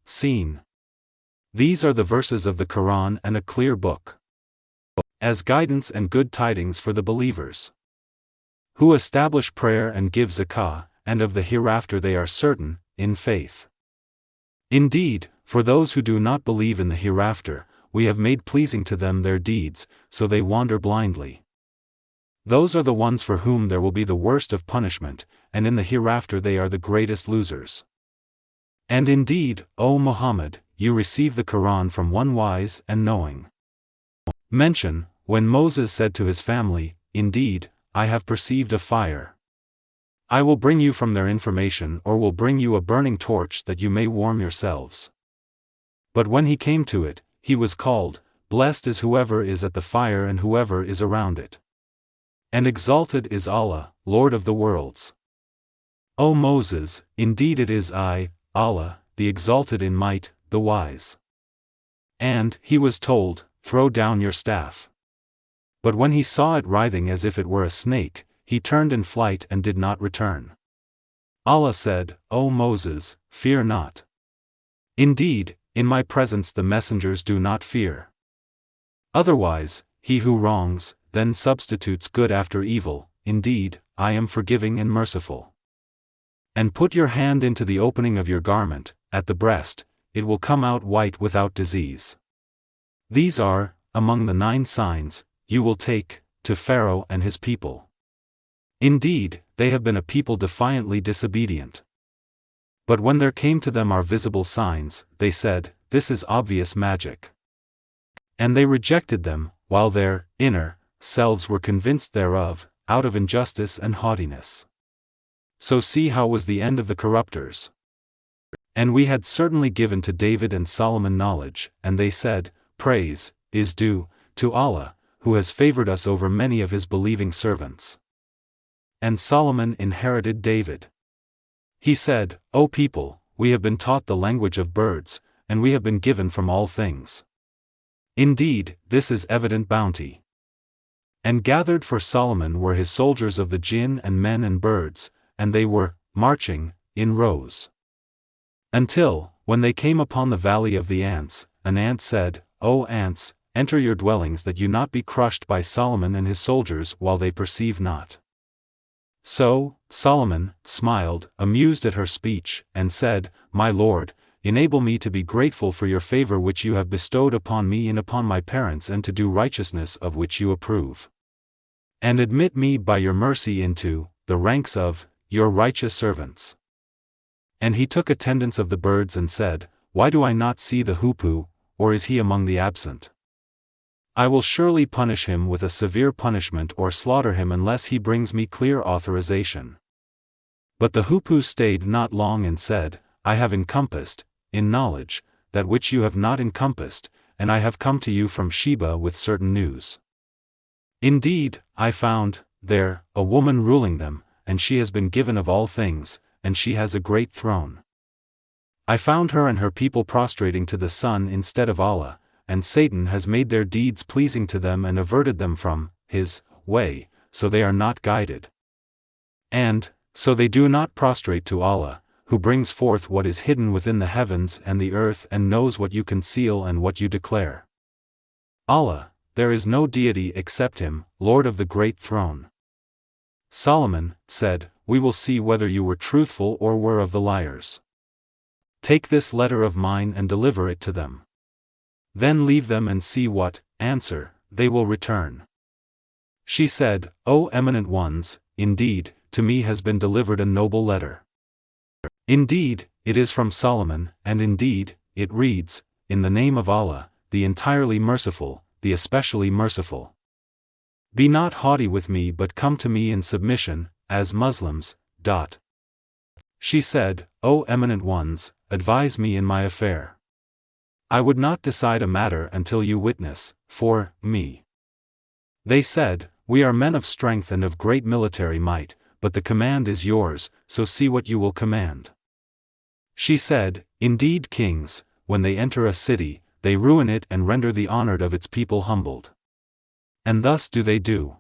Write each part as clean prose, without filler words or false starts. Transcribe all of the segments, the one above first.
Seen. These are the verses of the Quran and a clear book, as guidance and good tidings for the believers, who establish prayer and give zakah, and of the hereafter they are certain, in faith. Indeed, for those who do not believe in the hereafter, we have made pleasing to them their deeds, so they wander blindly. Those are the ones for whom there will be the worst of punishment, and in the hereafter they are the greatest losers. And indeed, O Muhammad, you receive the Quran from one wise and knowing. Mention, when Moses said to his family, "Indeed, I have perceived a fire. I will bring you from their information or will bring you a burning torch that you may warm yourselves." But when he came to it, he was called, "Blessed is whoever is at the fire and whoever is around it. And exalted is Allah, Lord of the worlds. O Moses, indeed it is I, Allah, the exalted in might, the wise." And he was told, "Throw down your staff." But when he saw it writhing as if it were a snake, he turned in flight and did not return. Allah said, "O Moses, fear not. Indeed, in my presence the messengers do not fear. Otherwise, he who wrongs, then substitutes good after evil, indeed, I am forgiving and merciful. And put your hand into the opening of your garment, at the breast, it will come out white without disease. These are, among the 9 signs, you will take, to Pharaoh and his people. Indeed, they have been a people defiantly disobedient. But when there came to them our visible signs, they said, this is obvious magic. And they rejected them, while their inner selves were convinced thereof, out of injustice and haughtiness. So see how was the end of the corrupters. And we had certainly given to David and Solomon knowledge, and they said, praise is due to Allah, who has favored us over many of his believing servants. And Solomon inherited David. He said, O people, we have been taught the language of birds, and we have been given from all things. Indeed, this is evident bounty. And gathered for Solomon were his soldiers of the jinn and men and birds, and they were marching in rows. Until, when they came upon the valley of the ants, an ant said, O ants, enter your dwellings that you not be crushed by Solomon and his soldiers while they perceive not. So, Solomon smiled, amused at her speech, and said, My Lord, enable me to be grateful for your favor which you have bestowed upon me and upon my parents and to do righteousness of which you approve. And admit me by your mercy into the ranks of your righteous servants. And he took attendance of the birds and said, Why do I not see the hoopoe, or is he among the absent? I will surely punish him with a severe punishment or slaughter him unless he brings me clear authorization. But the hoopoe stayed not long and said, I have encompassed, in knowledge, that which you have not encompassed, and I have come to you from Sheba with certain news. Indeed, I found, there, a woman ruling them, and she has been given of all things, and she has a great throne. I found her and her people prostrating to the sun instead of Allah, and Satan has made their deeds pleasing to them and averted them from his way, so they are not guided. And, so they do not prostrate to Allah, who brings forth what is hidden within the heavens and the earth and knows what you conceal and what you declare. Allah, there is no deity except him, Lord of the great throne. Solomon said, We will see whether you were truthful or were of the liars. Take this letter of mine and deliver it to them. Then leave them and see what answer they will return. She said, O eminent ones, indeed, to me has been delivered a noble letter. Indeed, it is from Solomon, and indeed, it reads, In the name of Allah, the entirely merciful, the especially merciful. Be not haughty with me but come to me in submission, as Muslims. She said, O eminent ones, advise me in my affair. I would not decide a matter until you witness, for me. They said, We are men of strength and of great military might, but the command is yours, so see what you will command. She said, Indeed kings, when they enter a city, they ruin it and render the honored of its people humbled. And thus do they do.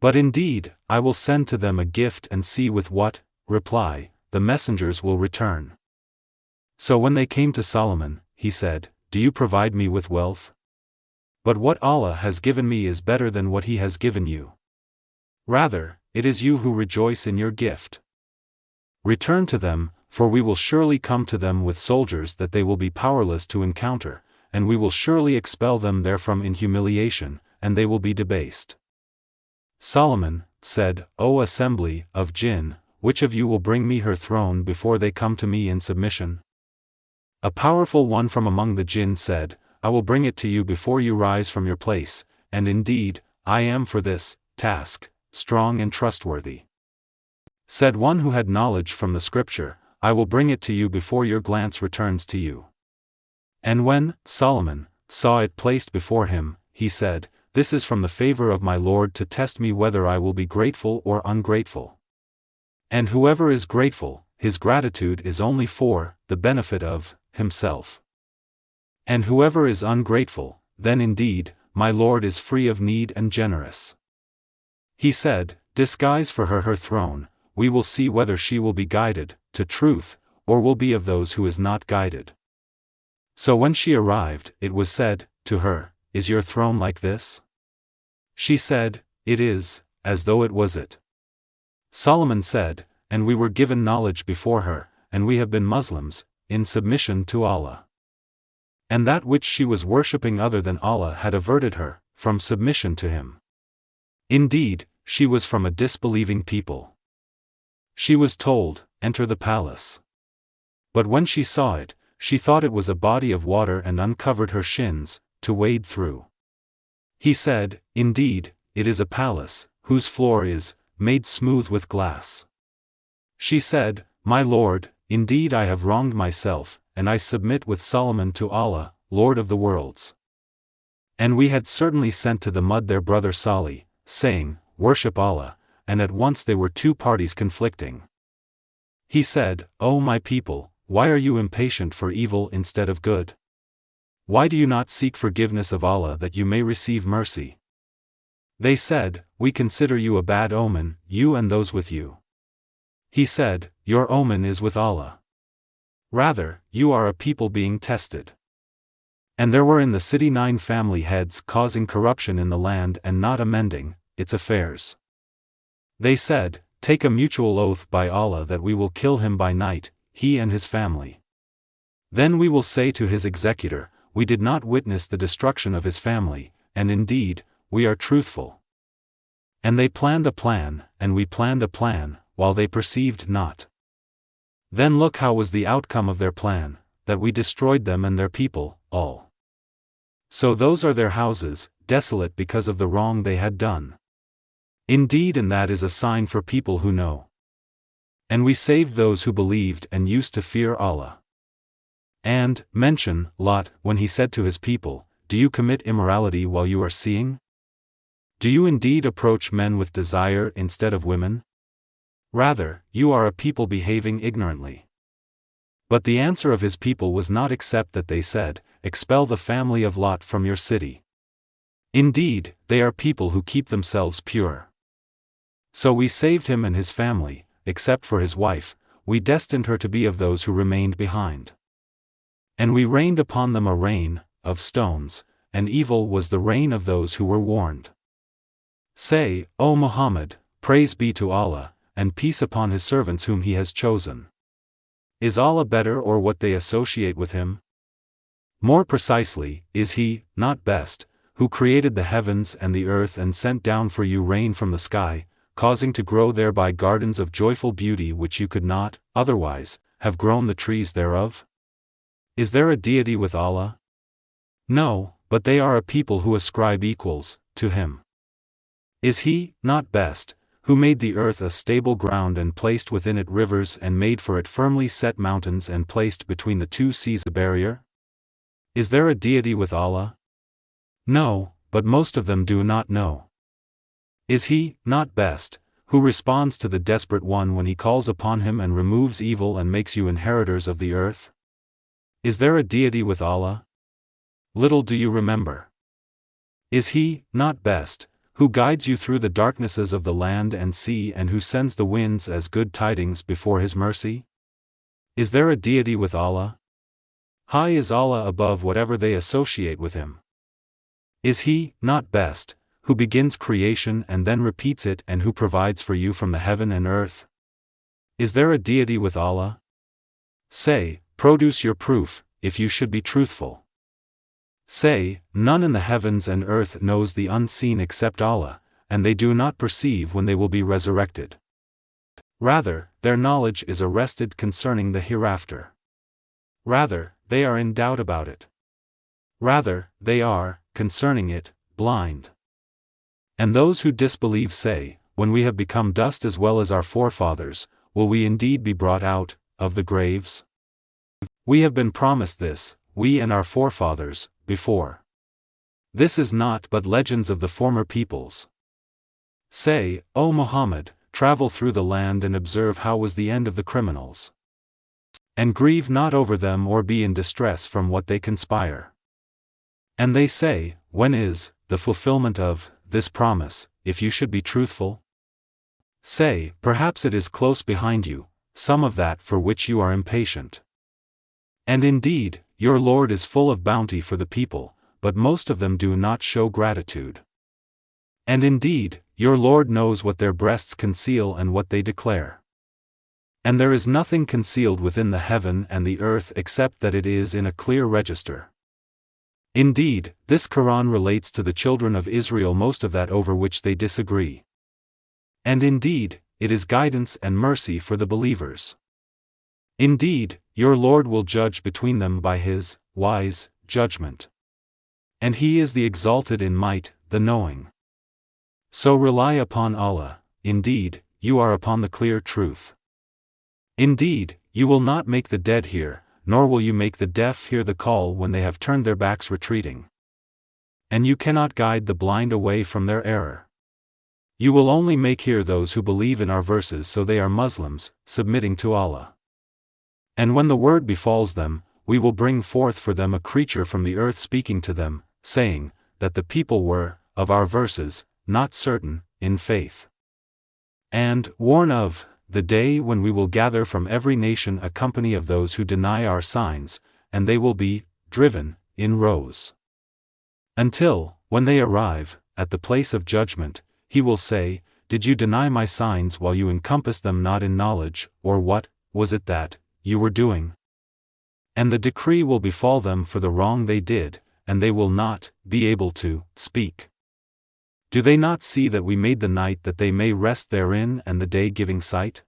But indeed, I will send to them a gift and see with what reply the messengers will return. So when they came to Solomon, he said, "Do you provide me with wealth? But what Allah has given me is better than what He has given you. Rather, it is you who rejoice in your gift. Return to them, for we will surely come to them with soldiers that they will be powerless to encounter, and we will surely expel them therefrom in humiliation, and they will be debased." Solomon said, "O assembly of jinn, which of you will bring me her throne before they come to me in submission?" A powerful one from among the jinn said, "I will bring it to you before you rise from your place, and indeed, I am for this task strong and trustworthy." Said one who had knowledge from the scripture, "I will bring it to you before your glance returns to you." And when Solomon saw it placed before him, he said, "This is from the favor of my Lord to test me whether I will be grateful or ungrateful. And whoever is grateful, his gratitude is only for the benefit of himself. And whoever is ungrateful, then indeed, my Lord is free of need and generous." He said, "Disguise for her throne, we will see whether she will be guided to truth, or will be of those who is not guided." So when she arrived, it was said to her, "Is your throne like this?" She said, "It is, as though it was it." Solomon said, "And we were given knowledge before her, and we have been Muslims, in submission to Allah. And that which she was worshipping other than Allah had averted her from submission to Him. Indeed, she was from a disbelieving people." She was told, "Enter the palace." But when she saw it, she thought it was a body of water and uncovered her shins, to wade through. He said, "Indeed, it is a palace, whose floor is made smooth with glass." She said, "My Lord, indeed I have wronged myself, and I submit with Solomon to Allah, Lord of the worlds." And we had certainly sent to the mud their brother Salih, saying, "Worship Allah," and at once they were two parties conflicting. He said, "O my people, why are you impatient for evil instead of good? Why do you not seek forgiveness of Allah that you may receive mercy?" They said, "We consider you a bad omen, you and those with you." He said, "Your omen is with Allah. Rather, you are a people being tested." And there were in the city 9 family heads causing corruption in the land and not amending its affairs. They said, "Take a mutual oath by Allah that we will kill him by night, he and his family. Then we will say to his executor, we did not witness the destruction of his family, and indeed, we are truthful." And they planned a plan, and we planned a plan, while they perceived not. Then look how was the outcome of their plan, that we destroyed them and their people, all. So those are their houses, desolate because of the wrong they had done. Indeed, and that is a sign for people who know. And we saved those who believed and used to fear Allah. And mention Lot when he said to his people, "Do you commit immorality while you are seeing? Do you indeed approach men with desire instead of women? Rather, you are a people behaving ignorantly." But the answer of his people was not except that they said, "Expel the family of Lot from your city. Indeed, they are people who keep themselves pure." So we saved him and his family, except for his wife, we destined her to be of those who remained behind. And we rained upon them a rain of stones, and evil was the rain of those who were warned. Say, O Muhammad, praise be to Allah, and peace upon his servants whom he has chosen. Is Allah better or what they associate with him? More precisely, is he not best, who created the heavens and the earth and sent down for you rain from the sky, causing to grow thereby gardens of joyful beauty which you could not, otherwise, have grown the trees thereof? Is there a deity with Allah? No, but they are a people who ascribe equals to him. Is he not best, who made the earth a stable ground and placed within it rivers and made for it firmly set mountains and placed between the two seas a barrier? Is there a deity with Allah? No, but most of them do not know. Is he not best, who responds to the desperate one when he calls upon him and removes evil and makes you inheritors of the earth? Is there a deity with Allah? Little do you remember. Is he not best, who guides you through the darknesses of the land and sea and who sends the winds as good tidings before his mercy? Is there a deity with Allah? High is Allah above whatever they associate with Him. Is He not best, who begins creation and then repeats it, and who provides for you from the heaven and earth? Is there a deity with Allah? Say, produce your proof, if you should be truthful. Say, none in the heavens and earth knows the unseen except Allah, and they do not perceive when they will be resurrected. Rather, their knowledge is arrested concerning the hereafter. Rather, they are in doubt about it. Rather, they are, concerning it, blind. And those who disbelieve say, when we have become dust as well as our forefathers, will we indeed be brought out of the graves? We have been promised this, we and our forefathers, before. This is not but legends of the former peoples. Say, O Muhammad, travel through the land and observe how was the end of the criminals. And grieve not over them or be in distress from what they conspire. And they say, when is the fulfillment of this promise, if you should be truthful? Say, perhaps it is close behind you, some of that for which you are impatient. And indeed, your Lord is full of bounty for the people, but most of them do not show gratitude. And indeed, your Lord knows what their breasts conceal and what they declare. And there is nothing concealed within the heaven and the earth except that it is in a clear register. Indeed, this Quran relates to the children of Israel most of that over which they disagree. And indeed, it is guidance and mercy for the believers. Indeed, your Lord will judge between them by His wise judgment. And He is the exalted in might, the knowing. So rely upon Allah, indeed, you are upon the clear truth. Indeed, you will not make the dead hear, nor will you make the deaf hear the call when they have turned their backs retreating. And you cannot guide the blind away from their error. You will only make hear those who believe in our verses, so they are Muslims, submitting to Allah. And when the word befalls them, we will bring forth for them a creature from the earth speaking to them, saying, that the people were, of our verses, not certain, in faith. And warn of the day when we will gather from every nation a company of those who deny our signs, and they will be driven in rows. Until, when they arrive at the place of judgment, He will say, did you deny my signs while you encompassed them not in knowledge, or what was it that you were doing? And the decree will befall them for the wrong they did, and they will not be able to speak. Do they not see that we made the night that they may rest therein and the day giving sight?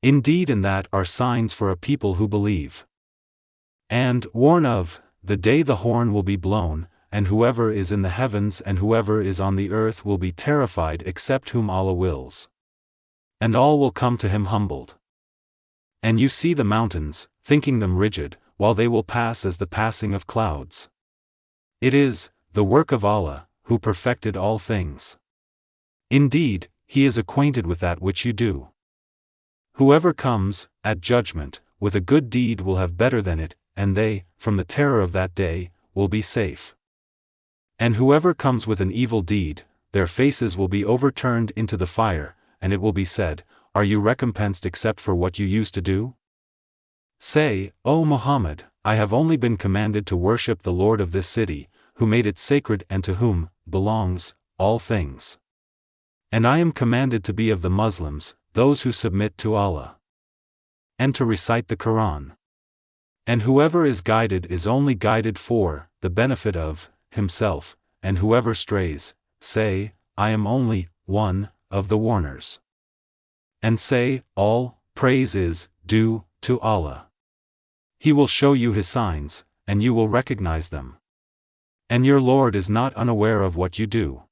Indeed, in that are signs for a people who believe. And warn of the day the horn will be blown, and whoever is in the heavens and whoever is on the earth will be terrified except whom Allah wills. And all will come to Him humbled. And you see the mountains, thinking them rigid, while they will pass as the passing of clouds. It is the work of Allah, who perfected all things. Indeed, He is acquainted with that which you do. Whoever comes, at judgment, with a good deed will have better than it, and they, from the terror of that day, will be safe. And whoever comes with an evil deed, their faces will be overturned into the fire, and it will be said, are you recompensed except for what you used to do? Say, O Muhammad, I have only been commanded to worship the Lord of this city, who made it sacred and to whom belongs all things. And I am commanded to be of the Muslims, those who submit to Allah. And to recite the Quran. And whoever is guided is only guided for the benefit of himself, and whoever strays, say, I am only one of the warners. And say, all praise is due to Allah. He will show you His signs, and you will recognize them. And your Lord is not unaware of what you do.